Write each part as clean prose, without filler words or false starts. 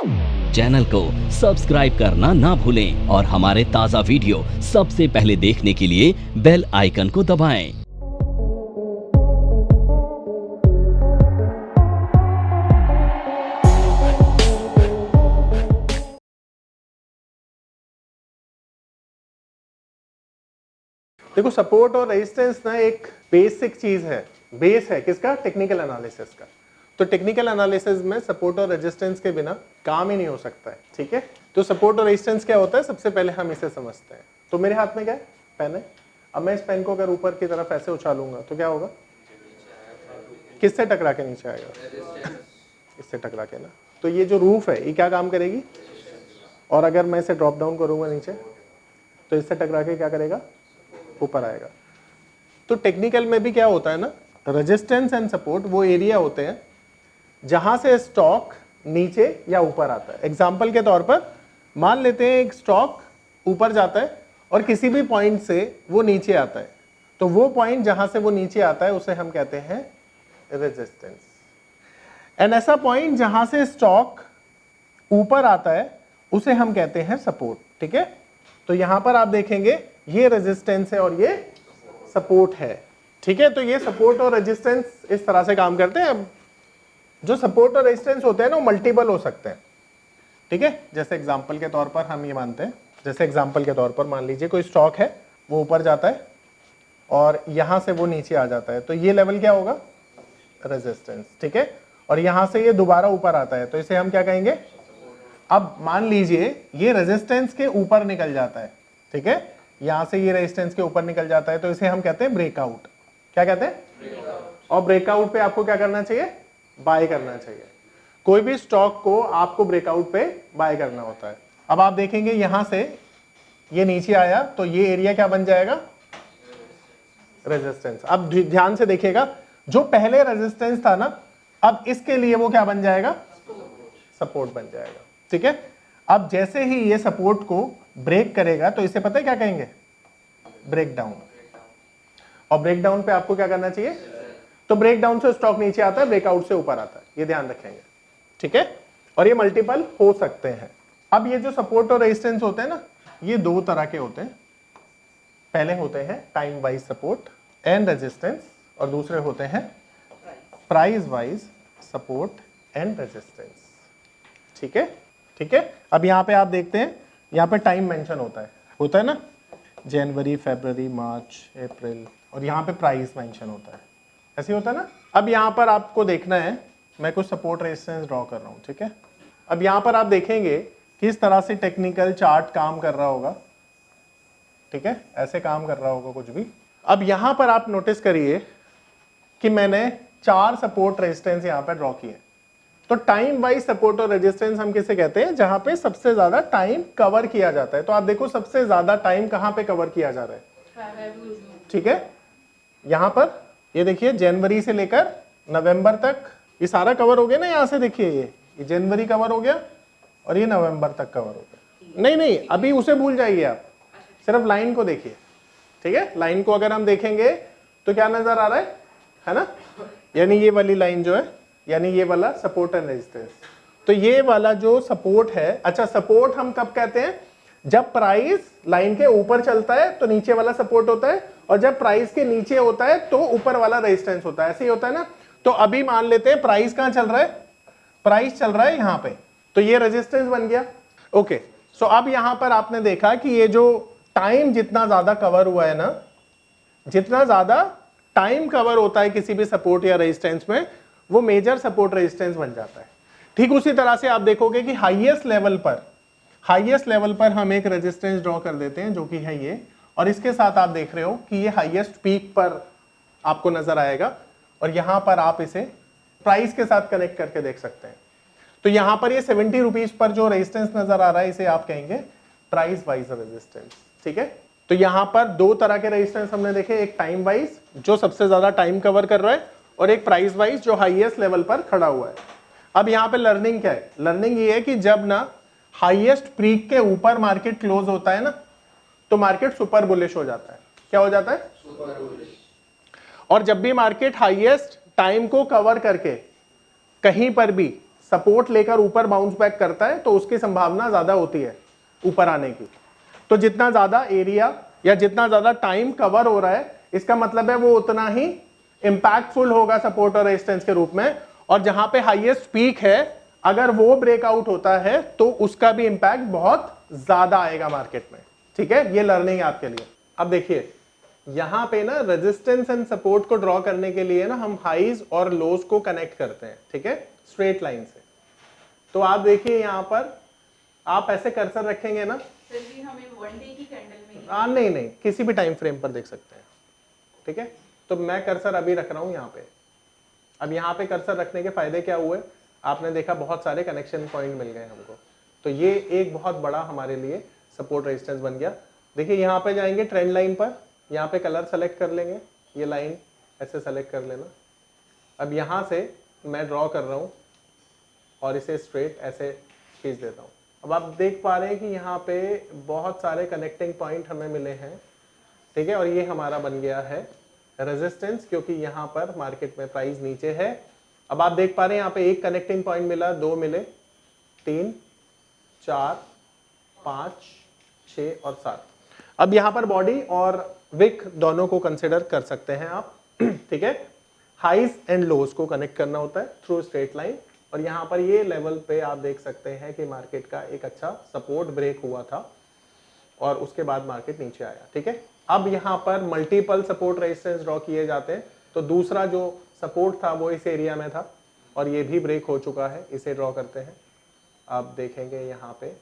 Channel को subscribe करना ना भूलें और हमारे ताज़ा वीडियो सबसे पहले देखने के लिए बेल आइकन को दबाएं। देखो, सपोर्ट और रेजिस्टेंस ना एक बेसिक चीज है, बेस है किसका? टेक्निकल एनालिसिस का। तो टेक्निकल एनालिसिस में सपोर्ट और रेजिस्टेंस के बिना काम ही नहीं हो सकता है, ठीक है। तो सपोर्ट और रेजिस्टेंस क्या होता है, सबसे पहले हम इसे समझते हैं। तो मेरे हाथ में क्या है? पेन है। अब मैं इस पेन को अगर ऊपर की तरफ ऐसे उछालूंगा तो क्या होगा? किससे टकरा के नीचे आएगा? इससे टकरा के ना। तो ये जो रूफ है ये क्या काम करेगी? और अगर मैं इसे ड्रॉप डाउन करूंगा नीचे तो इससे टकरा के क्या करेगा? ऊपर आएगा। तो टेक्निकल में भी क्या होता है ना, रेजिस्टेंस एंड सपोर्ट वो एरिया होते हैं जहां से स्टॉक नीचे या ऊपर आता है। एग्जांपल के तौर पर मान लेते हैं एक स्टॉक ऊपर जाता है और किसी भी पॉइंट से वो नीचे आता है, तो वो पॉइंट जहां से वो नीचे आता है उसे हम कहते हैं रेजिस्टेंस। एंड ऐसा पॉइंट जहां से स्टॉक ऊपर आता है उसे हम कहते हैं सपोर्ट, ठीक है। तो यहां पर आप देखेंगे ये रेजिस्टेंस है और ये सपोर्ट है, ठीक है। तो ये सपोर्ट और रेजिस्टेंस इस तरह से काम करते हैं। अब जो सपोर्ट और रेजिस्टेंस होते हैं ना वो मल्टीपल हो सकते हैं, ठीक है। जैसे एग्जांपल के तौर पर हम ये मानते हैं, जैसे एग्जांपल के तौर पर मान लीजिए कोई स्टॉक है, वो ऊपर जाता है और यहां से वो नीचे आ जाता है, तो ये लेवल क्या होगा? रेजिस्टेंस, ठीक है। और यहां से ये दोबारा ऊपर आता है तो इसे हम क्या कहेंगे? अब मान लीजिए ये रेजिस्टेंस के ऊपर निकल जाता है, ठीक है। यहां से ये रेजिस्टेंस के ऊपर निकल जाता है तो इसे हम कहते हैं ब्रेकआउट। क्या कहते हैं? और ब्रेकआउट पे आपको क्या करना चाहिए? बाय करना चाहिए। कोई भी स्टॉक को आपको ब्रेकआउट पे बाय करना होता है। अब आप देखेंगे यहां से ये नीचे आया तो ये एरिया क्या बन जाएगा? रेजिस्टेंस। अब ध्यान से देखिएगा, जो पहले रेजिस्टेंस था ना, अब इसके लिए वो क्या बन जाएगा? सपोर्ट बन जाएगा, ठीक है। अब जैसे ही ये सपोर्ट को ब्रेक करेगा तो इसे पता है क्या कहेंगे? Break down. और ब्रेक डाउन पे आपको क्या करना चाहिए? तो ब्रेक डाउन से स्टॉक नीचे आता है, ब्रेकआउट से ऊपर आता है, ये ध्यान रखेंगे, ठीक है। और ये मल्टीपल हो सकते हैं। अब ये जो सपोर्ट और रेजिस्टेंस होते हैं ना, ये दो तरह के होते हैं। पहले होते हैं time wise support and resistance और दूसरे होते हैं price wise support and resistance, ठीक है, ठीक है। अब यहाँ पे आप देखते हैं, यहाँ पे टाइम मेंशन होता है ना, जनवरी, फरवरी, मार्च, अप्रैल, और यहाँ पे प्राइस मेंशन होता है, ऐसे होता है ना। अब यहाँ पर आपको देखना है, मैं कुछ सपोर्ट रेजिस्टेंस ड्रॉ कर रहा हूँ, ठीक है। अब यहाँ पर आप देखेंगे किस तरह से टेक्निकल चार्ट काम कर रहा होगा, ठीक है, ऐसे काम कर रहा होगा कुछ भी। अब यहाँ पर आप नोटिस करिए कि मैंने 4 सपोर्ट रेजिस्टेंस यहाँ पर ड्रॉ किए। तो टाइम वाइज सपोर्ट और रेजिस्टेंस हम किसे कहते हैं? जहां पे सबसे ज्यादा टाइम कवर किया जाता है। तो आप देखो सबसे ज्यादा टाइम कहां पे कवर किया जा रहा है, ठीक है। यहां पर ये देखिए जनवरी से लेकर नवंबर तक ये सारा कवर हो गया ना। यहां से देखिए ये जनवरी कवर हो गया और ये नवंबर तक कवर हो गया। नहीं, अभी उसे भूल जाइए, आप सिर्फ लाइन को देखिए, ठीक है। लाइन को अगर हम देखेंगे तो क्या नजर आ रहा है ना, यानी ये वाली लाइन जो है, यानी ये वाला सपोर्ट एंड रेजिस्टेंस। तो ये वाला जो सपोर्ट है, अच्छा सपोर्ट हम कब कहते हैं? जब प्राइस लाइन के ऊपर चलता है तो नीचे वाला सपोर्ट होता है, और जब प्राइस के नीचे होता है तो ऊपर वाला रेजिस्टेंस होता है, ऐसे ही होता है ना। तो अभी मान लेते हैं प्राइस कहां चल रहा है? प्राइस चल रहा है यहां पे, तो ये रेजिस्टेंस बन गया, ओके। सो अब यहां पर आपने देखा कि ये जो टाइम जितना ज्यादा कवर हुआ है ना, जितना ज्यादा टाइम कवर होता है किसी भी सपोर्ट या रेजिस्टेंस में, वो मेजर सपोर्ट रेजिस्टेंस बन जाता है। ठीक उसी तरह से आप देखोगे कि हाईएस्ट लेवल पर हम एक रेजिस्टेंस ड्रॉ कर देते हैं जो कि है ये, और इसके साथ आप देख रहे हो कि ये हाईएस्ट पीक पर आपको नजर आएगा, और यहां पर आप इसे प्राइस के साथ कनेक्ट करके देख सकते हैं। तो यहां पर ये 70 रुपीज पर जो रेजिस्टेंस नजर आ रहा है इसे आप कहेंगे प्राइस वाइज रेजिस्टेंस, ठीक है। तो यहां पर दो तरह के रेजिस्टेंस हमने देखे, एक टाइम वाइज जो सबसे ज्यादा टाइम कवर कर रहा है, और एक प्राइस वाइज जो हाईएस्ट लेवल पर खड़ा हुआ है। अब यहाँ पे लर्निंग क्या है? लर्निंग ये है कि जब ना हाईएस्ट पीक के ऊपर मार्केट क्लोज होता है ना, तो मार्केट सुपर बुलिश हो जाता है। क्या हो जाता है? Super bullish. और जब भी मार्केट हाईएस्ट टाइम को कवर करके कहीं पर भी सपोर्ट लेकर ऊपर बाउंस बैक करता है तो उसकी संभावना ज्यादा होती है ऊपर आने की। तो जितना ज्यादा एरिया या जितना ज्यादा टाइम कवर हो रहा है, इसका मतलब है वो उतना ही इंपैक्टफुल होगा सपोर्ट और रेजिस्टेंस के रूप में। और जहां पे हाईएस्ट पीक है, अगर वो ब्रेकआउट होता है तो उसका भी इंपैक्ट बहुत ज्यादा आएगा मार्केट में। ठीक है, ये लर्निंग आपके लिए। अब देखिए यहां पे ना रेजिस्टेंस एंड सपोर्ट को ड्रॉ करने के लिए ना हम हाईज और लोज को कनेक्ट करते हैं, ठीक है, स्ट्रेट लाइन से। तो आप देखिए यहां पर आप ऐसे कर्सर रखेंगे ना, हमें वन डे की कैंडल में नहीं, किसी भी टाइम फ्रेम पर देख सकते हैं। ठीक है, तो मैं कर्सर अभी रख रहा हूं यहाँ पे। अब यहाँ पे कर्सर रखने के फायदे क्या हुए, आपने देखा बहुत सारे कनेक्शन पॉइंट मिल गए हमको। तो ये एक बहुत बड़ा हमारे लिए सपोर्ट रेजिस्टेंस बन गया। देखिए यहाँ पे जाएंगे ट्रेंड लाइन पर, यहाँ पे कलर सेलेक्ट कर लेंगे, ये लाइन ऐसे सेलेक्ट कर लेना। अब यहाँ से मैं ड्रॉ कर रहा हूँ और इसे स्ट्रेट ऐसे खींच देता हूँ। अब आप देख पा रहे हैं कि यहाँ पे बहुत सारे कनेक्टिंग पॉइंट हमें मिले हैं। ठीक है, और ये हमारा बन गया है रेजिस्टेंस, क्योंकि यहाँ पर मार्केट में प्राइस नीचे है। अब आप देख पा रहे हैं यहाँ पे एक कनेक्टिंग पॉइंट मिला, 2 मिले, 3, 4, 5, 6 और 7। अब यहाँ पर बॉडी और विक दोनों को कंसिडर कर सकते हैं आप। ठीक है, हाइज एंड लोज को कनेक्ट करना होता है थ्रू स्ट्रेट लाइन। और यहाँ पर ये लेवल पे आप देख सकते हैं कि मार्केट का एक अच्छा सपोर्ट ब्रेक हुआ था और उसके बाद मार्केट नीचे आया। ठीक है, अब यहाँ पर मल्टीपल सपोर्ट रेजिस्टेंस ड्रॉ किए जाते हैं। तो दूसरा जो सपोर्ट था वो इस एरिया में था और ये भी ब्रेक हो चुका है, इसे ड्रॉ करते हैं। आप देखेंगे यहाँ पे,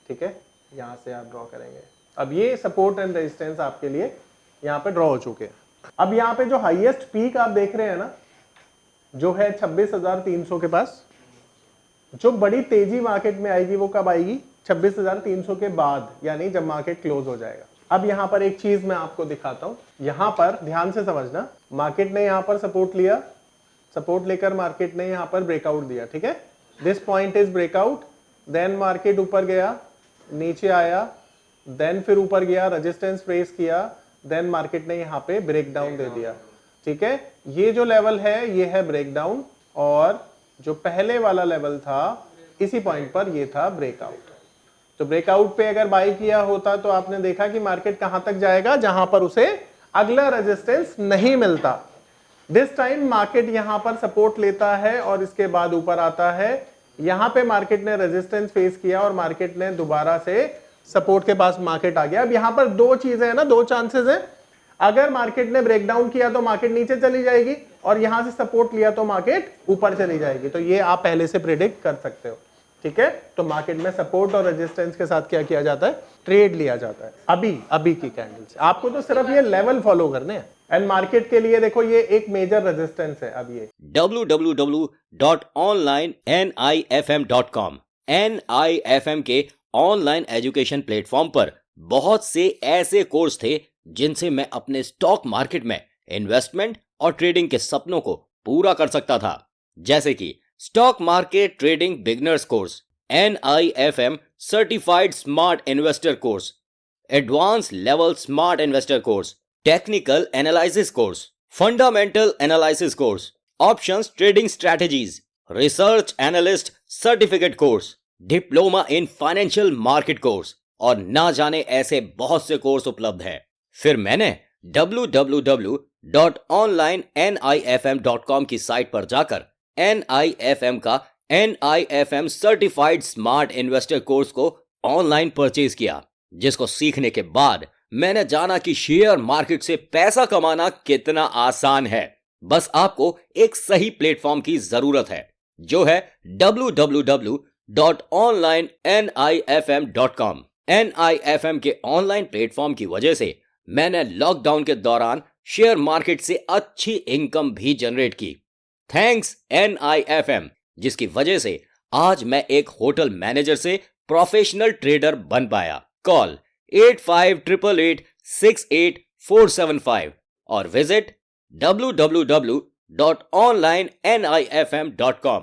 ठीक है, यहाँ से आप ड्रॉ करेंगे। अब ये सपोर्ट एंड रेजिस्टेंस आपके लिए यहाँ पे ड्रॉ हो चुके हैं। अब यहाँ पे जो हाईएस्ट पीक आप देख रहे हैं ना, जो है 26,300 के पास, जो बड़ी तेजी मार्केट में आएगी वो कब आएगी, 26,300 के बाद, यानी जब मार्केट क्लोज हो जाएगा। अब यहाँ पर एक चीज मैं आपको दिखाता हूँ, यहाँ पर ध्यान से समझना। मार्केट ने यहाँ पर सपोर्ट लिया, सपोर्ट लेकर मार्केट ने यहाँ पर ब्रेकआउट दिया। ठीक है, this point is breakout, then market ऊपर गया, नीचे आया, देन फिर ऊपर गया, रेजिस्टेंस फेस किया, देन मार्केट ने यहाँ पे ब्रेकडाउन दे दिया। ठीक है, ये जो लेवल है ये है ब्रेकडाउन, और जो पहले वाला लेवल था इसी पॉइंट पर ये था ब्रेकआउट। तो ब्रेकआउट पे अगर बाई किया होता तो आपने देखा कि मार्केट कहां तक जाएगा, जहां पर उसे अगला रेजिस्टेंस नहीं मिलता। दिस टाइम मार्केट यहां पर सपोर्ट लेता है और इसके बाद ऊपर आता है। यहां पे मार्केट ने रेजिस्टेंस फेस किया और मार्केट ने दोबारा से सपोर्ट के पास मार्केट आ गया। अब यहां पर दो चीजें हैं ना, दो चांसेस है। अगर मार्केट ने ब्रेकडाउन किया तो मार्केट नीचे चली जाएगी, और यहां से सपोर्ट लिया तो मार्केट ऊपर चली जाएगी। तो ये आप पहले से प्रेडिक्ट कर सकते हो। ठीक है, तो मार्केट में सपोर्ट और रेजिस्टेंस के साथ क्या किया जाता है, ट्रेड लिया जाता है। अभी की कैंडल से आपको तो सिर्फ ये लेवल फॉलो करने हैं। एंड मार्केट के लिए देखो ये एक मेजर रेजिस्टेंस है। अब ये www.onlinenifm.com NIFM के ऑनलाइन एजुकेशन प्लेटफॉर्म पर बहुत से ऐसे कोर्स थे जिनसे मैं अपने स्टॉक मार्केट में इन्वेस्टमेंट और ट्रेडिंग के सपनों को पूरा कर सकता था, जैसे कि stock market trading beginners course, NIFM certified smart investor course, advance level smart investor course, technical analysis course, fundamental analysis course, options trading strategies, research analyst certificate course, diploma in financial market course, और ना जाने ऐसे बहुत से course उपलब्ध हैं। फिर मैंने www.onlinenifm.com की साइट पर जाकर NIFM का NIFM certified smart investor course को ऑनलाइन परचेज किया, जिसको सीखने के बाद मैंने जाना कि शेयर मार्केट से पैसा कमाना कितना आसान है। बस आपको एक सही प्लेटफॉर्म की जरूरत है, जो है www.onlinenifm.com। NIFM के ऑनलाइन प्लेटफॉर्म की वजह से मैंने लॉकडाउन के दौरान शेयर मार्केट से अच्छी इनकम भी जनरेट की। थैंक्स NIFM, जिसकी वजह से आज मैं एक होटल मैनेजर से प्रोफेशनल ट्रेडर बन पाया। कॉल 8588868475 और विजिट www.onlinenifm.com।